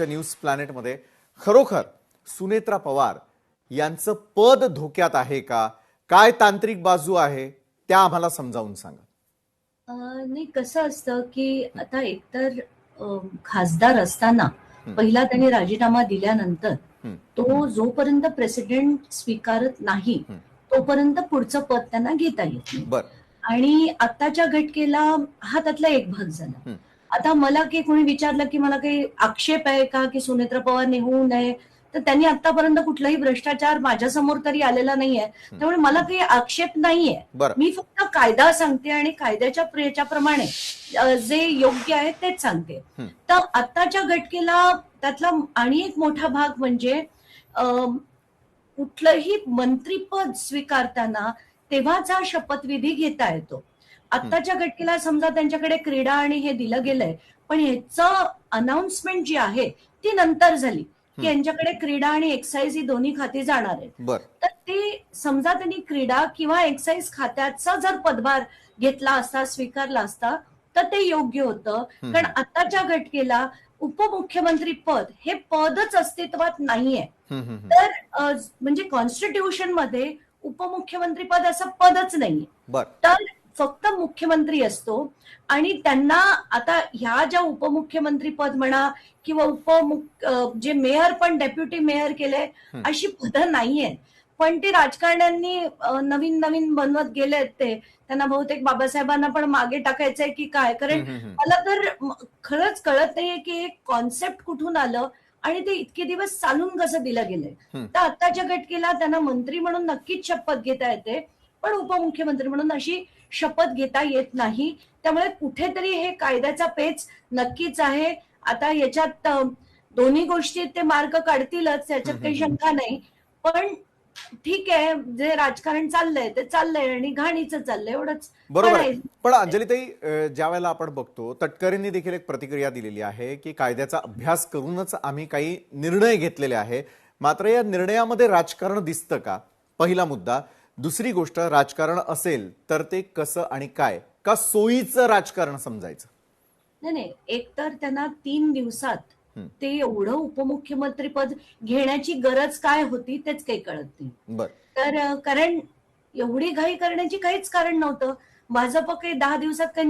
News प्लॅनेटमध्ये खरोखर सुनेत्रा पवार यांचं पद धोक्यात आहे का? काय तांत्रिक बाजू आहे त्या आम्हाला समजावून सांगा. नाही कसं असतं की आता एकतर खासदार असताना पहिला त्यांनी राजीनामा दिल्यानंतर तो जोपर्यंत प्रेसिडेंट स्वीकारत नाही तोपर्यंत पुढचं पद त्यांना घेता येत नाही. आणि आताच्या घटकेला हा त्यातला एक भाग झाला. आता मला की कोणी विचारलं की मला काही आक्षेप आहे का की सुनेत्रा पवार होऊ नये, तर त्यांनी आतापर्यंत कुठलाही भ्रष्टाचार माझ्या समोर तरी आलेला नाहीये, त्यामुळे मला काही आक्षेप नाहीये. मी फक्त कायदा सांगते आणि कायद्याच्या प्रमाणे जे योग्य आहे तेच सांगते. तर आताच्या घटकेला त्यातला आणि एक मोठा भाग म्हणजे कुठलंही मंत्रीपद स्वीकारताना तेव्हाचा शपथविधी घेता येतो. आताच्या घटकेला समजा त्यांच्याकडे क्रीडा आणि हे दिलं गेलंय, पण ह्याचं अनाउन्समेंट जी आहे ती नंतर झाली की यांच्याकडे क्रीडा आणि एक्साईज ही दोन्ही खाती जाणार आहेत. तर ते समजा त्यांनी क्रीडा किंवा एक्साईज खात्याचा जर पदभार घेतला असता, स्वीकारला असता, तर ते योग्य होतं. कारण आताच्या घटकेला उपमुख्यमंत्री पद हे पदच अस्तित्वात नाहीये. तर म्हणजे कॉन्स्टिट्यूशन मध्ये उपमुख्यमंत्री पद असं पदच नाहीये. तर फक्त मुख्यमंत्री असतो आणि त्यांना आता ह्या ज्या उपमुख्यमंत्री पद म्हणा किंवा जे मेयर पण डेप्युटी मेयर केले अशी पदं नाहीयेत. पण ते राजकारण्यांनी नवीन नवीन बनवत गेलेत. ते त्यांना बहुतेक बाबासाहेबांना पण मागे टाकायचंय की काय. कारण मला तर खरंच कळत नाहीये की एक कॉन्सेप्ट कुठून आलं आणि ते इतके दिवस चालून कसं दिलं गेलंय. तर आताच्या घटकेला त्यांना मंत्री म्हणून नक्कीच शपथ घेता येते, पण उपमुख्यमंत्री म्हणून अशी शपथ घेता येत नाही. त्यामुळे कुठेतरी हे कायद्याचा पेच नक्कीच आहे. आता याच्यात दोन्ही गोष्टी ते मार्ग काढतीलच, याच्यात काही शंका नाही. पण ठीक आहे, जे राजकारण चाललंय ते चाललंय आणि घाणीचं चाललंय, एवढंच. बरोबर आहे. पण अंजलीताई, ज्या वेळेला आपण बघतो तटकरेंनी देखील एक प्रतिक्रिया दिलेली आहे की कायद्याचा अभ्यास करूनच आम्ही काही निर्णय घेतलेले आहे. मात्र या निर्णयामध्ये राजकारण दिसतं का? पहिला मुद्दा. दुसरी गोष्ट, राजकारण असेल तर ते कसं आणि काय, का सोयीचं राजकारण समजायचं? नाही, एकतर त्यांना 3 दिवसात ते एवढं उपमुख्यमंत्री पद घेण्याची गरज काय होती तेच काही कळत नाही. तर कारण एवढी घाई करण्याची काहीच कारण नव्हतं. भाजप काही 10 दिवसात काही